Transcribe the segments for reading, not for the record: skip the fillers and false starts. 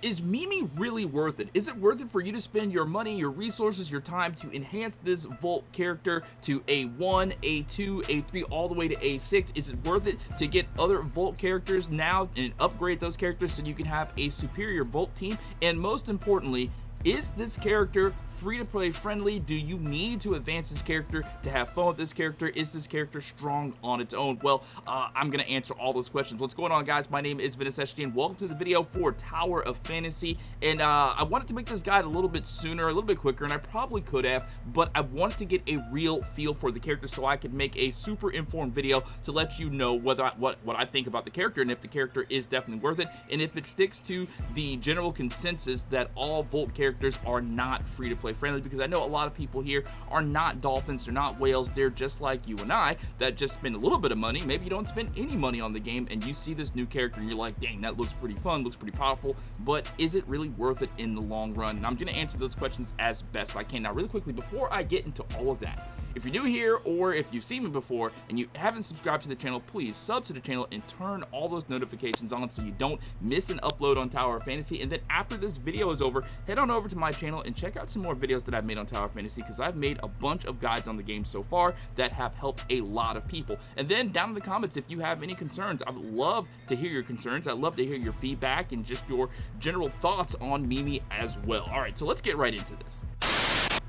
is Mimi really worth it? Is it worth it for you to spend your money, your resources, your time to enhance this Volt character to A1, A2, A3, all the way to A6? Is it worth it to get other Volt characters now and upgrade those characters so you can have a superior Volt team? And most importantly, is this character free-to-play friendly? Do you need to advance this character to have fun with this character? Is this character strong on its own? Well, I'm going to answer all those questions. What's going on, guys? My name is Ventus, and welcome to the video for Tower of Fantasy. And I wanted to make this guide a little bit sooner, a little bit quicker, and I probably could have, but I wanted to get a real feel for the character so I could make a super informed video to let you know whether what I think about the character and if the character is definitely worth it, and if it sticks to the general consensus that all Volt characters are not free-to-play friendly, because I know a lot of people here are not dolphins, they're not whales, they're just like you and I that just spend a little bit of money. Maybe you don't spend any money on the game and you see this new character and you're like, dang, that looks pretty fun, looks pretty powerful, but is it really worth it in the long run? And I'm going to answer those questions as best I can. Now, really quickly, before I get into all of that, if you're new here or if you've seen me before and you haven't subscribed to the channel, please sub to the channel and turn all those notifications on so you don't miss an upload on Tower of Fantasy. And then after this video is over, head on over to my channel and check out some more videos that I've made on Tower of Fantasy, because I've made a bunch of guides on the game so far that have helped a lot of people. And then down in the comments, if you have any concerns, I would love to hear your concerns. I'd love to hear your feedback and just your general thoughts on Mimi as well. All right, so let's get right into this.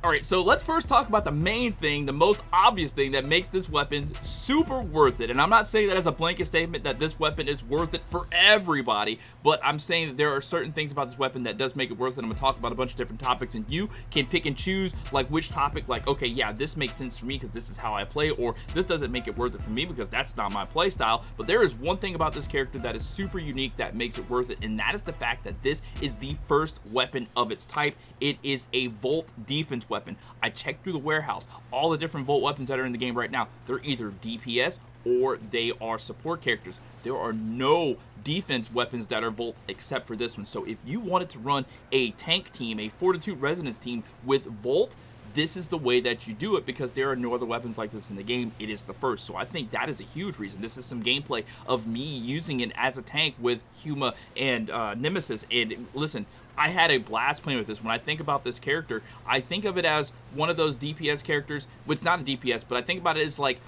Alright, so let's first talk about the main thing, the most obvious thing that makes this weapon super worth it. And I'm not saying that as a blanket statement that this weapon is worth it for everybody, but I'm saying that there are certain things about this weapon that does make it worth it. I'm going to talk about a bunch of different topics, and you can pick and choose like which topic, like, okay, yeah, this makes sense for me because this is how I play, or this doesn't make it worth it for me because that's not my play style. But there is one thing about this character that is super unique that makes it worth it, and that is the fact that this is the first weapon of its type. It is a Volt defense weapon. I checked through the warehouse. All the different Volt weapons that are in the game right now, they're either DPS or they are support characters. There are no defense weapons that are Volt except for this one. So if you wanted to run a tank team, a Fortitude Resonance team with Volt, this is the way that you do it, because there are no other weapons like this in the game. It is the first. So I think that is a huge reason. This is some gameplay of me using it as a tank with Huma and Nemesis. And listen, I had a blast playing with this. When I think about this character, I think of it as one of those DPS characters. Well, it's not a DPS, but I think about it as like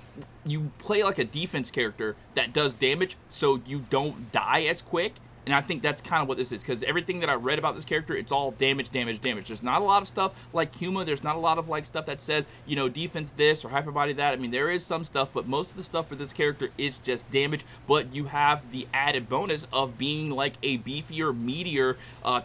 you play like a defense character that does damage so you don't die as quick. And I think that's kind of what this is, because everything that I read about this character, it's all damage, damage, damage. There's not a lot of stuff like Huma. There's not a lot of like stuff that says, you know, defense this or hyperbody that. I mean, there is some stuff, but most of the stuff for this character is just damage. But you have the added bonus of being like a beefier, meatier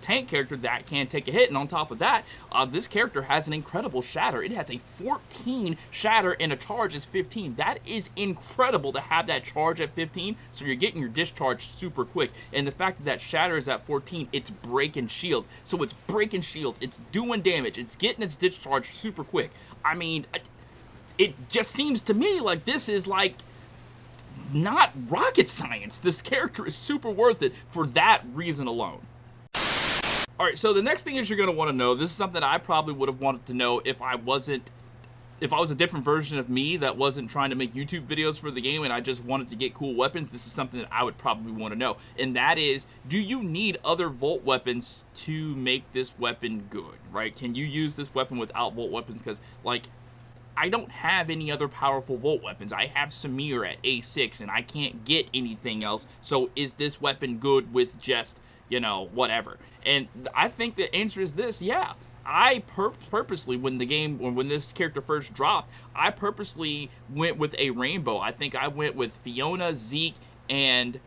tank character that can take a hit. And on top of that, this character has an incredible shatter. It has a 14 shatter and a charge is 15. That is incredible to have that charge at 15. So you're getting your discharge super quick. And the fact that shatter is at 14, it's breaking shield. So it's breaking shield, it's doing damage, it's getting its discharge super quick. I mean, it just seems to me like this is like not rocket science. This character is super worth it for that reason alone. Alright, so the next thing is you're going to want to know, this is something I probably would have wanted to know if I was a different version of me that wasn't trying to make YouTube videos for the game and I just wanted to get cool weapons. This is something that I would probably want to know, and that is, do you need other Volt weapons to make this weapon good, right? Can you use this weapon without Volt weapons? Because, like, I don't have any other powerful Volt weapons. I have Samir at A6 and I can't get anything else, so is this weapon good with just, you know, whatever? And I think the answer is this: yeah. I purposely, when this character first dropped, I purposely went with a rainbow. I think I went with Fiona, Zeke, and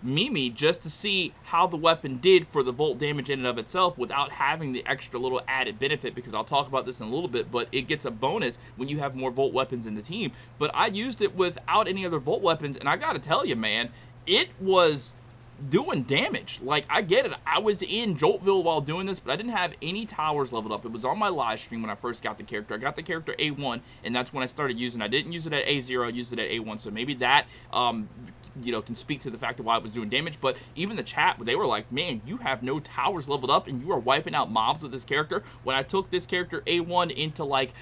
Mimi just to see how the weapon did for the Volt damage in and of itself without having the extra little added benefit, because I'll talk about this in a little bit, but it gets a bonus when you have more Volt weapons in the team. But I used it without any other Volt weapons, and I gotta tell you, man, it was doing damage. Like, I get it. I was in Joltville while doing this, but I didn't have any towers leveled up. It was on my live stream when I first got the character. I got the character A1, and that's when I started using it. I didn't use it at A0. I used it at A1, so maybe that can speak to the fact of why it was doing damage, but even the chat, they were like, man, you have no towers leveled up and you are wiping out mobs with this character. When I took this character A1 into like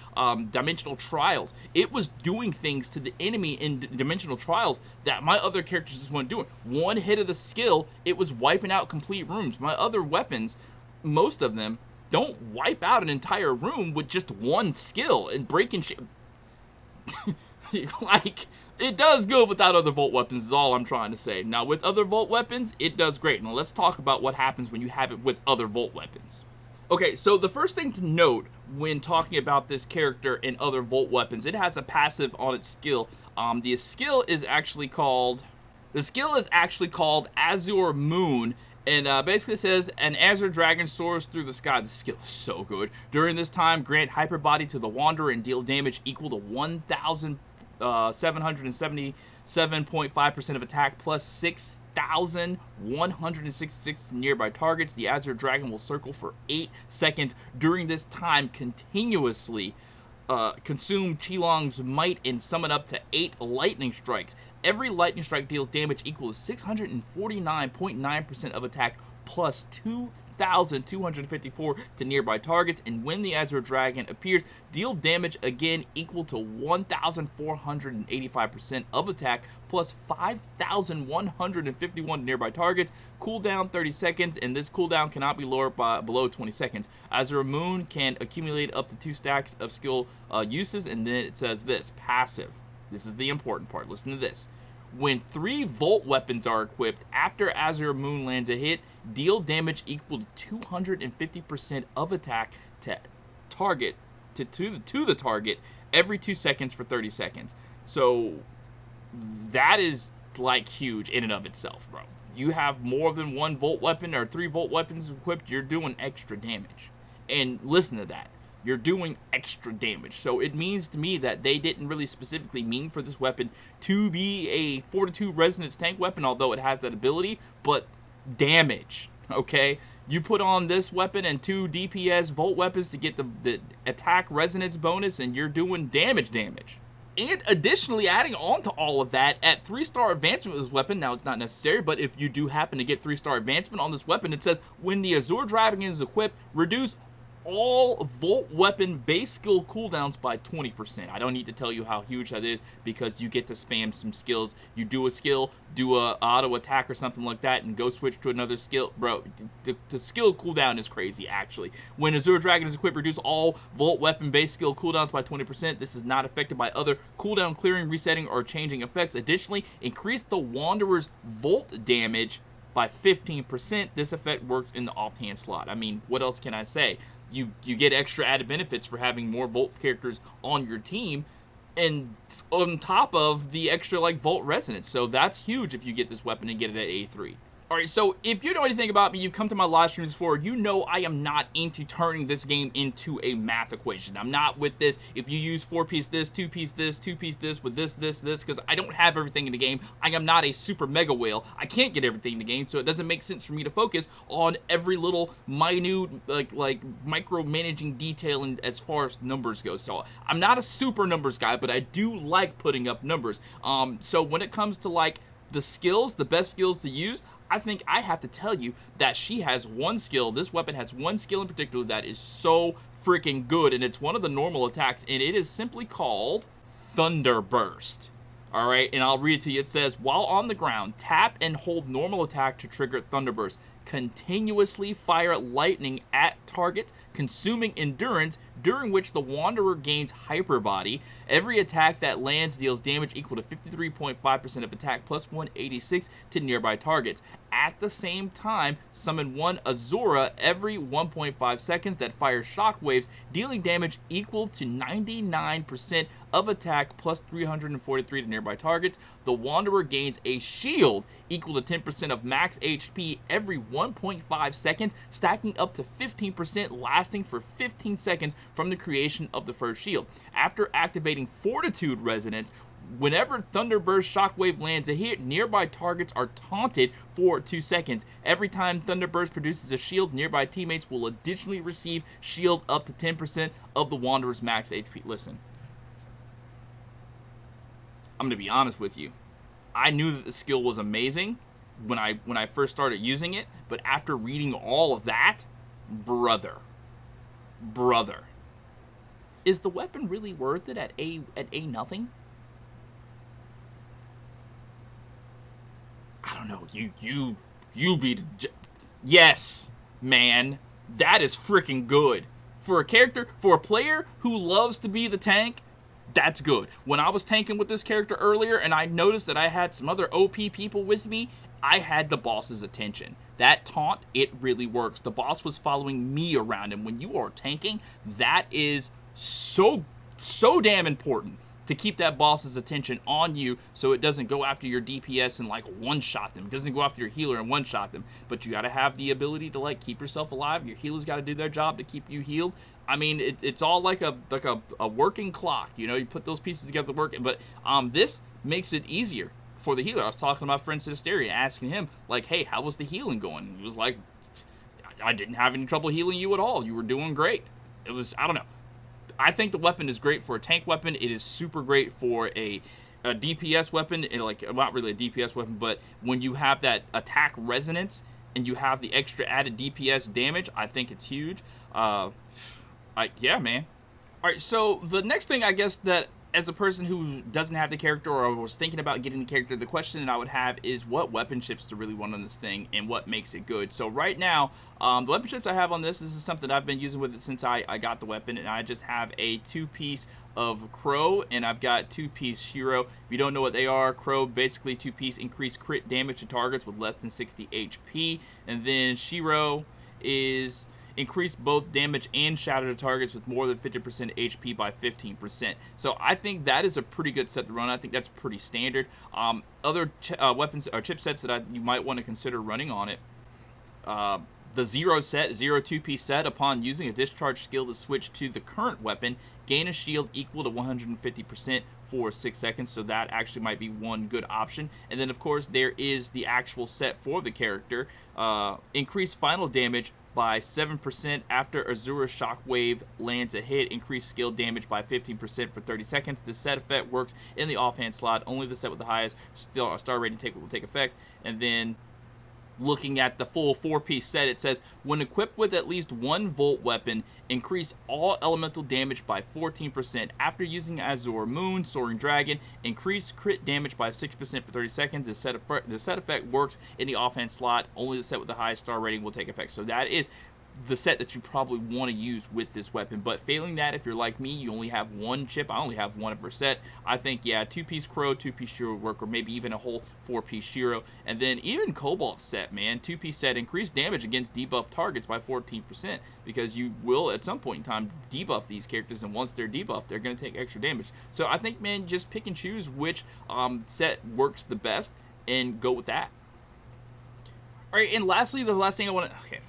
dimensional trials, it was doing things to the enemy in dimensional trials that my other characters just weren't doing. One hit of the skill, it was wiping out complete rooms. My other weapons, most of them, don't wipe out an entire room with just one skill and breaking shit. Like, it does good without other Volt weapons is all I'm trying to say. Now, with other Volt weapons, it does great. Now, let's talk about what happens when you have it with other Volt weapons. Okay, so the first thing to note when talking about this character and other Volt weapons, it has a passive on its skill. The skill is actually called Azure Moon. And basically says, an Azure Dragon soars through the sky. The skill is so good. During this time, grant Hyperbody to the Wanderer and deal damage equal to 1,777.5% of attack plus 6,166 nearby targets. The Azure Dragon will circle for 8 seconds. During this time, continuously consume Qilong's might and summon up to 8 lightning strikes. Every lightning strike deals damage equal to 649.9% of attack plus 2,254 to nearby targets. And when the Azure Dragon appears, deal damage again equal to 1,485% of attack plus 5,151 to nearby targets. Cooldown 30 seconds, and this cooldown cannot be lowered by below 20 seconds. Azure Moon can accumulate up to 2 stacks of skill uses, and then it says this, passive. This is the important part. Listen to this. When 3 Volt weapons are equipped, after Azure Moon lands a hit, deal damage equal to 250% of attack to the target every 2 seconds for 30 seconds. So that is like huge in and of itself, bro. You have more than 1 Volt weapon or 3 Volt weapons equipped, you're doing extra damage. And listen to that. You're doing extra damage. So it means to me that they didn't really specifically mean for this weapon to be a Fortitude Resonance tank weapon, although it has that ability, but damage, okay? You put on this weapon and 2 DPS Volt weapons to get the attack resonance bonus, and you're doing damage. And additionally, adding on to all of that, at 3-star advancement with this weapon, now it's not necessary, but if you do happen to get 3-star advancement on this weapon, it says, when the Azure Dragon is equipped, reduce all Volt weapon base skill cooldowns by 20%. I don't need to tell you how huge that is because you get to spam some skills. You do a skill, do a auto attack or something like that, and go switch to another skill. Bro, the skill cooldown is crazy, actually. When Azure Dragon is equipped, reduce all Volt weapon base skill cooldowns by 20%. This is not affected by other cooldown clearing, resetting, or changing effects. Additionally, increase the Wanderer's Volt damage by 15%. This effect works in the offhand slot. I mean, what else can I say? You get extra added benefits for having more Volt characters on your team, and on top of the extra like Volt resonance. So that's huge if you get this weapon and get it at A3. Alright, so if you know anything about me, you've come to my live streams before, you know I am not into turning this game into a math equation. I'm not with this, if you use 4-piece this, 2-piece this, 2-piece this, with this, because I don't have everything in the game. I am not a super mega whale. I can't get everything in the game, so it doesn't make sense for me to focus on every little minute, like micromanaging detail in, as far as numbers go. So I'm not a super numbers guy, but I do like putting up numbers. So when it comes to like the skills, the best skills to use, I think I have to tell you that she has one skill. This weapon has one skill in particular that is so freaking good, and it's one of the normal attacks, and it is simply called Thunderburst. Alright, and I'll read it to you. It says, while on the ground, tap and hold normal attack to trigger Thunderburst. Continuously fire lightning at target, consuming endurance, during which the Wanderer gains Hyperbody. Every attack that lands deals damage equal to 53.5% of attack plus 186 to nearby targets. At the same time, summon 1 Azura every 1.5 seconds that fires shockwaves, dealing damage equal to 99% of attack plus 343 to nearby targets. The Wanderer gains a shield equal to 10% of max HP every 1.5 seconds, stacking up to 15%, lasting for 15 seconds from the creation of the first shield. After activating Fortitude Resonance, whenever Thunderburst Shockwave lands a hit, nearby targets are taunted for 2 seconds. Every time Thunderburst produces a shield, nearby teammates will additionally receive shield up to 10% of the Wanderer's max HP. Listen, I'm going to be honest with you. I knew that the skill was amazing when I first started using it, but after reading all of that, brother, is the weapon really worth it at a nothing? I don't know. You be yes, man. That is freaking good. For a character, for a player who loves to be the tank, that's good. When I was tanking with this character earlier and I noticed that I had some other OP people with me, I had the boss's attention. That taunt, it really works. The boss was following me around, and when you are tanking, that is so damn important to keep that boss's attention on you so it doesn't go after your DPS and like one-shot them. It doesn't go after your healer and one-shot them. But you gotta have the ability to like keep yourself alive. Your healers gotta do their job to keep you healed. I mean, it's all like a working clock. You know, you put those pieces together to work. But this makes it easier for the healer. I was talking to my friend Sinisteria, asking him, like, hey, how was the healing going? And he was like, I didn't have any trouble healing you at all. You were doing great. It was, I don't know. I think the weapon is great for a tank weapon. It is super great for a DPS weapon. And like, not really a DPS weapon, but when you have that attack resonance and you have the extra added DPS damage, I think it's huge. Yeah, man. All right, so the next thing, I guess, that as a person who doesn't have the character or was thinking about getting the character, the question that I would have is what weapon chips to really want on this thing and what makes it good. So right now, the weapon chips I have on this is something I've been using with it since I got the weapon, and I just have a 2-piece of Crow, and I've got 2-piece Shiro. If you don't know what they are, Crow, basically 2-piece increased crit damage to targets with less than 60 HP, and then Shiro is increase both damage and shatter to targets with more than 50% HP by 15%. So I think that is a pretty good set to run. I think that's pretty standard. Other weapons or chipsets that you might want to consider running on it. The Zero 2-piece set, upon using a discharge skill to switch to the current weapon, gain a shield equal to 150% for 6 seconds, so that actually might be one good option. And then, of course, there is the actual set for the character. Increase final damage by 7% after Azure Shockwave lands a hit. Increase skill damage by 15% for 30 seconds. This set effect works in the offhand slot. Only the set with the highest star rating will take effect. And then, looking at the full 4-piece set, it says, when equipped with at least one Volt weapon, increase all elemental damage by 14%. After using Azure Moon, Soaring Dragon, increase crit damage by 6% for 30 seconds. The set effect works in the offhand slot. Only the set with the highest star rating will take effect. So that is the set that you probably want to use with this weapon. But failing that, if you're like me, you only have one chip. I only have one per set. I think, yeah, 2-piece Crow, 2-piece Shiro would work, or maybe even a whole 4-piece Shiro. And then even Cobalt set, man, 2-piece set, increase damage against debuff targets by 14%, because you will at some point in time debuff these characters, and once they're debuffed, they're going to take extra damage. So I think, man, just pick and choose which set works the best and go with that. All right, and lastly, the last thing I want to... Okay.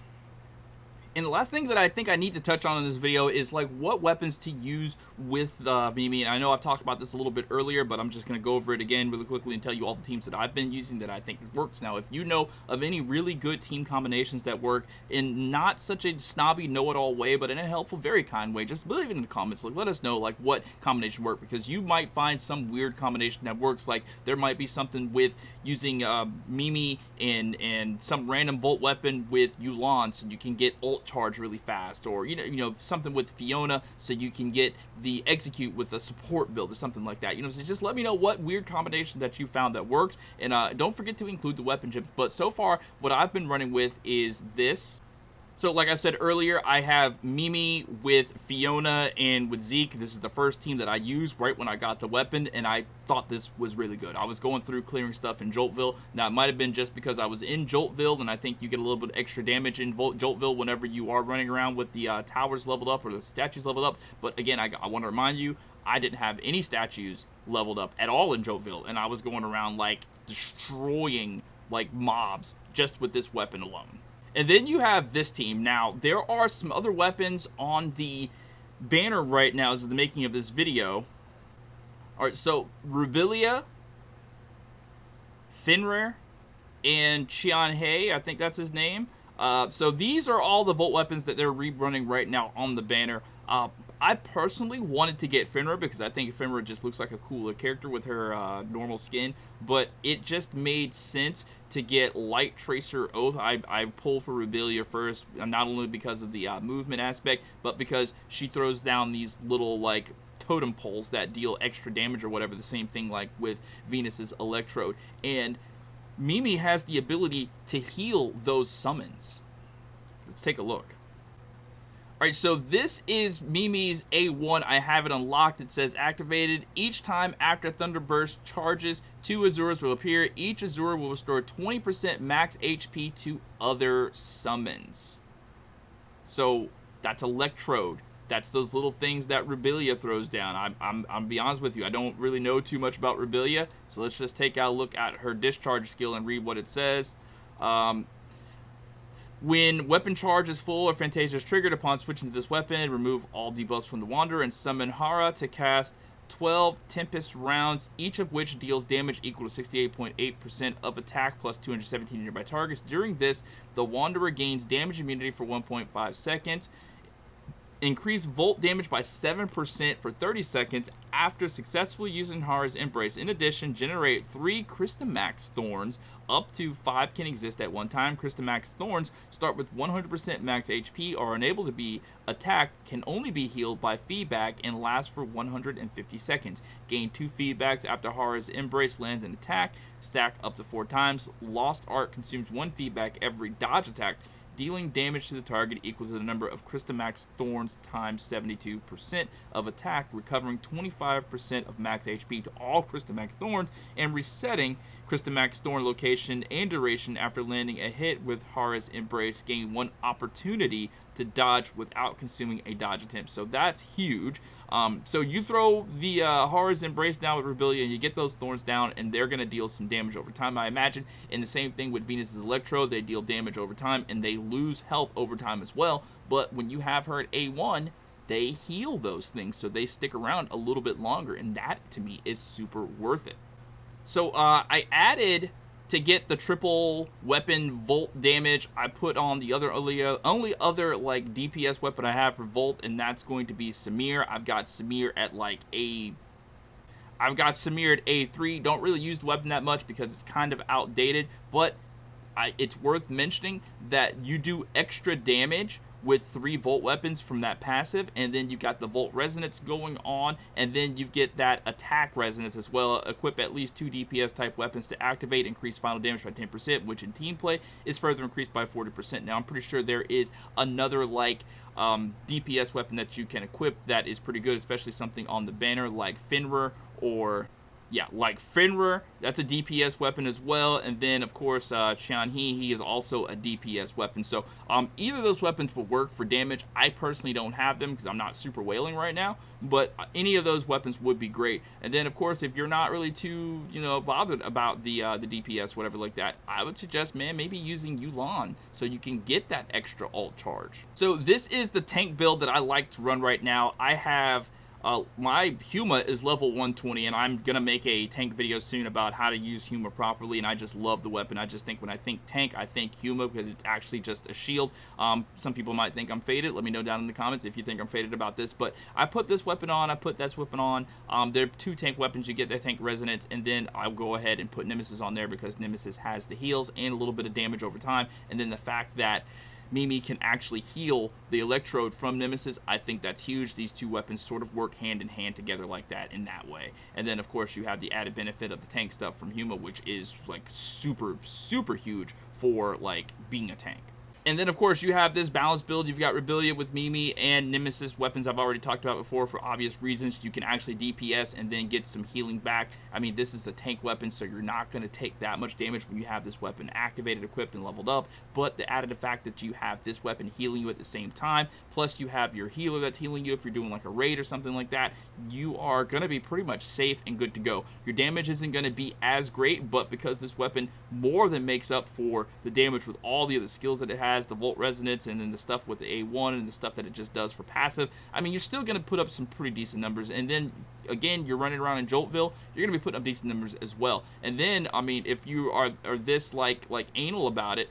And the last thing that I think I need to touch on in this video is like what weapons to use with Mimi. And I know I've talked about this a little bit earlier, but I'm just going to go over it again really quickly and tell you all the teams that I've been using that I think works. Now, if you know of any really good team combinations that work in not such a snobby know-it-all way, but in a helpful, very kind way, just leave it in the comments. Like, let us know like what combination work, because you might find some weird combination that works. Like there might be something with using Mimi and some random Volt weapon with Yulan, so you can get ult charge really fast, or you know something with Fiona so you can get the execute with a support build or something like that. So just let me know what weird combination that you found that works, and don't forget to include the weapon chip. But so far what I've been running with is this. So like I said earlier, I have Mimi with Fiona and with Zeke. This is the first team that I used right when I got the weapon, and I thought this was really good. I was going through clearing stuff in Joltville. Now, it might have been just because I was in Joltville, and I think you get a little bit extra damage in Joltville whenever you are running around with the towers leveled up or the statues leveled up. But again, I want to remind you, I didn't have any statues leveled up at all in Joltville, and I was going around like destroying like mobs just with this weapon alone. And then you have this team. Now, there are some other weapons on the banner right now as of the making of this video. Alright, so Rubilia, Fenrir, and Qianhei, I think that's his name. So these are all the Volt weapons that they're rerunning right now on the banner. I personally wanted to get Finra because I think Finra just looks like a cooler character with her normal skin, but it just made sense to get Light Tracer Oath. I pulled for Rebellia first, not only because of the movement aspect, but because she throws down these little, like, totem poles that deal extra damage or whatever, the same thing like with Venus's Electrode. And Mimi has the ability to heal those summons. Let's take a look. Alright, so this is Mimi's A1. I have it unlocked. It says activated. Each time after Thunderburst charges, 2 Azures will appear. Each Azure will restore 20% max HP to other summons. So that's Electrode. That's those little things that Rebellia throws down. I'm be honest with you, I don't really know too much about Rebellia, so let's just take a look at her discharge skill and read what it says. When weapon charge is full or Fantasia is triggered upon switching to this weapon, remove all debuffs from the Wanderer and summon Hara to cast 12 Tempest rounds, each of which deals damage equal to 68.8% of attack plus 217 nearby targets. During this, the Wanderer gains damage immunity for 1.5 seconds. Increase Volt damage by 7% for 30 seconds after successfully using Hara's Embrace. In addition, generate 3 Christamax Thorns. Up to 5 can exist at one time. Christamax Thorns start with 100% max HP, are unable to be attacked, can only be healed by feedback, and last for 150 seconds. Gain 2 feedbacks after Hara's Embrace lands an attack. Stack up to 4 times. Lost Art consumes 1 feedback every dodge attack, dealing damage to the target equal to the number of Christamax Thorns times 72% of attack, recovering 25% of max HP to all Christamax Thorns, and resetting Christamax Thorn location and duration after landing a hit with Hara's Embrace. Gain 1 opportunity to dodge without consuming a dodge attempt. So that's huge. So you throw the Hara's Embrace down with Rebellia, and you get those Thorns down, and they're going to deal some damage over time, I imagine. And the same thing with Venus's Electrode. They deal damage over time, and they lose health over time as well. But when you have her at A1, they heal those things, so they stick around a little bit longer, and that, to me, is super worth it. So I added, to get the triple weapon Volt damage, I put on the only other like DPS weapon I have for Volt, and that's going to be Samir. I've got Samir at A3. Don't really use the weapon that much because it's kind of outdated, but it's worth mentioning that you do extra damage with 3 Volt weapons from that passive, and then you got the Volt Resonance going on, and then you get that attack resonance as well. Equip at least 2 DPS type weapons to activate, increase final damage by 10%, which in team play is further increased by 40%. Now I'm pretty sure there is another like DPS weapon that you can equip that is pretty good, especially something on the banner like Finra or like Finra. That's a DPS weapon as well. And then, of course, Qianhe, he is also a DPS weapon. So either of those weapons will work for damage. I personally don't have them because I'm not super wailing right now, but any of those weapons would be great. And then, of course, if you're not really too, bothered about the DPS, whatever like that, I would suggest, man, maybe using Yulan so you can get that extra ult charge. So this is the tank build that I like to run right now. I have my Huma is level 120, and I'm gonna make a tank video soon about how to use Huma properly, and I just love the weapon. I just think when I think tank, I think Huma because it's actually just a shield. Some people might think I'm faded. Let me know down in the comments if you think I'm faded about this, but I put this weapon on, I put this weapon on. There are 2 tank weapons. You get that tank resonance, and then I'll go ahead and put Nemesis on there because Nemesis has the heals and a little bit of damage over time, and then the fact that Mimi can actually heal the Electrode from Nemesis, I think that's huge. These 2 weapons sort of work hand in hand together like that in that way. And then, of course, you have the added benefit of the tank stuff from Huma, which is, like, super, super huge for, like, being a tank. And then, of course, you have this balanced build. You've got Rebellia with Mimi and Nemesis weapons I've already talked about before for obvious reasons. You can actually DPS and then get some healing back. I mean, this is a tank weapon, so you're not going to take that much damage when you have this weapon activated, equipped, and leveled up. But the added fact that you have this weapon healing you at the same time, plus you have your healer that's healing you if you're doing like a raid or something like that, you are going to be pretty much safe and good to go. Your damage isn't going to be as great, but because this weapon more than makes up for the damage with all the other skills that it has, the Volt Resonance, and then the stuff with the A1 and the stuff that it just does for passive, I mean, you're still going to put up some pretty decent numbers. And then, again, you're running around in Joltville, you're going to be putting up decent numbers as well. And then, I mean, if you are this like anal about it,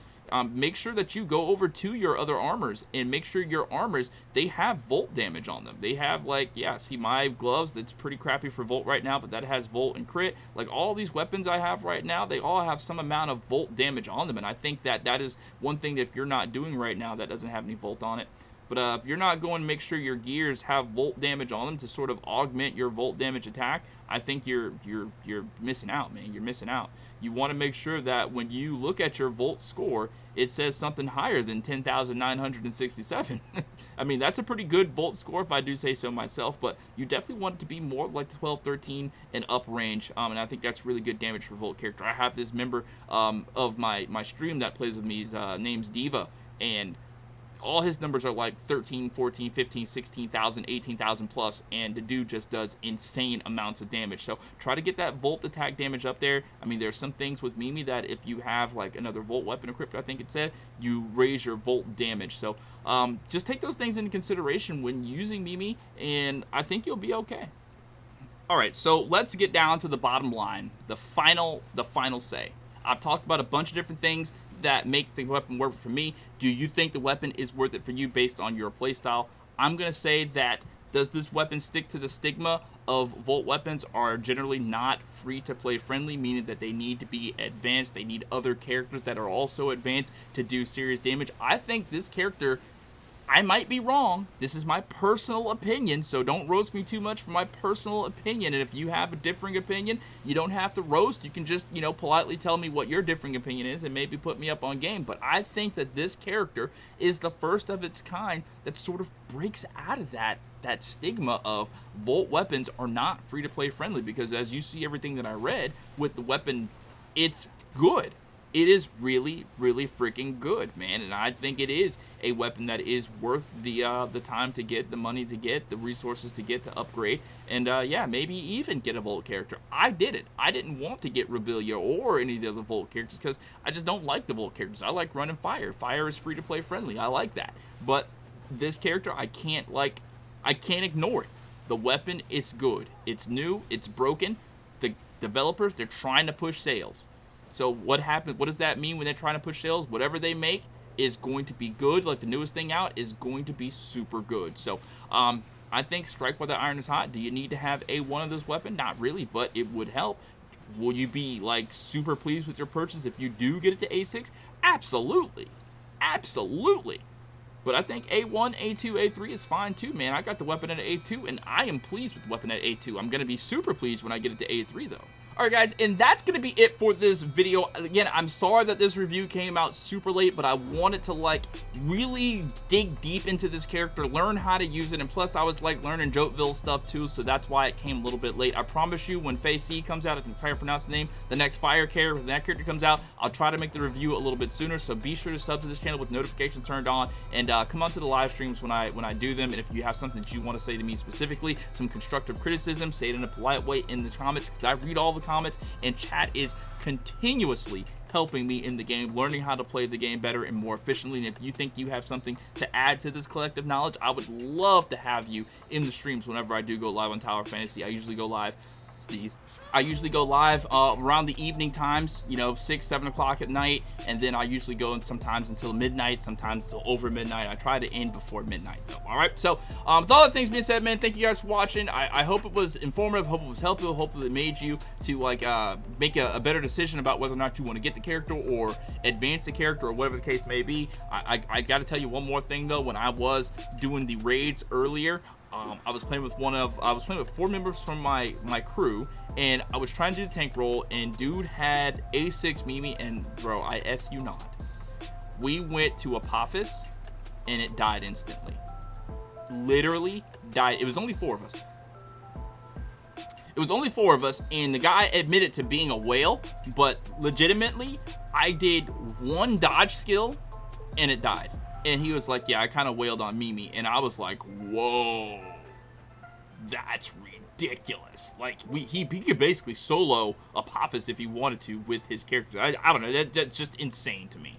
make sure that you go over to your other armors and make sure your armors, they have volt damage on them. They have, like, yeah, see my gloves, that's pretty crappy for volt right now, but that has volt and crit. Like, all these weapons I have right now, they all have some amount of volt damage on them, and I think that that is one thing that if you're not doing right now that doesn't have any volt on it. But if you're not going to make sure your gears have volt damage on them to sort of augment your volt damage attack, I think you're missing out, man. You're missing out. You want to make sure that when you look at your volt score, it says something higher than 10,967. I mean, that's a pretty good volt score if I do say so myself, but you definitely want it to be more like the 12, 13 and up range, and I think that's really good damage for volt character. I have this member of my stream that plays with me. His name's Diva, and all his numbers are like 13, 14, 15, 16,000, 18,000 plus, and the dude just does insane amounts of damage. So try to get that volt attack damage up there. I mean, there's some things with Mimi that if you have like another volt weapon equipped, I think it said, you raise your volt damage. So just take those things into consideration when using Mimi, and I think you'll be okay. All right, so let's get down to the bottom line, the final say. I've talked about a bunch of different things that make the weapon work for me. Do you think the weapon is worth it for you based on your playstyle? I'm going to say that, does this weapon stick to the stigma of Volt weapons are generally not free-to-play friendly, meaning that they need to be advanced, they need other characters that are also advanced to do serious damage? I think this character, I might be wrong. This is my personal opinion, so don't roast me too much for my personal opinion. And if you have a differing opinion, you don't have to roast. You can just, you know, politely tell me what your differing opinion is and maybe put me up on game. But I think that this character is the first of its kind that sort of breaks out of that stigma of Volt weapons are not free-to-play friendly, because as you see everything that I read with the weapon, it's good. It is really, really freaking good, man, and I think it is a weapon that is worth the time to get, the money to get, the resources to get, to upgrade, and yeah, maybe even get a Volt character. I did it. I didn't want to get Rebelia or any of the other Volt characters because I just don't like the Volt characters. I like running Fire. Fire is free-to-play friendly. I like that, but this character, I can't ignore it. The weapon is good. It's new. It's broken. The developers, they're trying to push sales. So what happened? What does that mean when they're trying to push sales? Whatever they make is going to be good. Like the newest thing out is going to be super good. So I think strike while the iron is hot. Do you need to have one of this weapon? Not really, but it would help. Will you be like super pleased with your purchase if you do get it to A6? Absolutely. Absolutely. But I think A1, A2, A3 is fine too, man. I got the weapon at A2, and I am pleased with the weapon at A2. I'm going to be super pleased when I get it to A3, though. Alright guys, and that's going to be it for this video. Again, I'm sorry that this review came out super late, but I wanted to like really dig deep into this character, learn how to use it, and plus I was like learning Joteville stuff too, so that's why it came a little bit late. I promise you, when Phase C comes out, I can try to pronounce the name, the next Fire character, when that character comes out, I'll try to make the review a little bit sooner, so be sure to sub to this channel with notifications turned on, and come on to the live streams when I do them. And if you have something that you want to say to me specifically, some constructive criticism, say it in a polite way in the comments, because I read all the comments, and chat is continuously helping me in the game, learning how to play the game better and more efficiently. And if you think you have something to add to this collective knowledge, I would love to have you in the streams whenever I do go live on Tower Fantasy. I usually go live around the evening times, you know, 6, 7 o'clock at night, and then I usually go sometimes until midnight, sometimes until over midnight. I try to end before midnight, though. All right, so with all the things being said, man, thank you guys for watching. I hope it was informative, hope it was helpful, hopefully it made you to like make a better decision about whether or not you want to get the character or advance the character or whatever the case may be. I got to tell you one more thing though. When I was doing the raids earlier, I was playing with 4 members from my crew, and I was trying to do the tank role, and dude had A6 Mimi, and bro, I S you not, we went to Apophis and it died instantly. Literally died. It was only 4 of us. It was only 4 of us, and the guy admitted to being a whale, but legitimately, I did 1 dodge skill and it died. And he was like, yeah, I kind of wailed on Mimi. And I was like, whoa, that's ridiculous. Like, he could basically solo Apophis if he wanted to with his character. I don't know, that's just insane to me.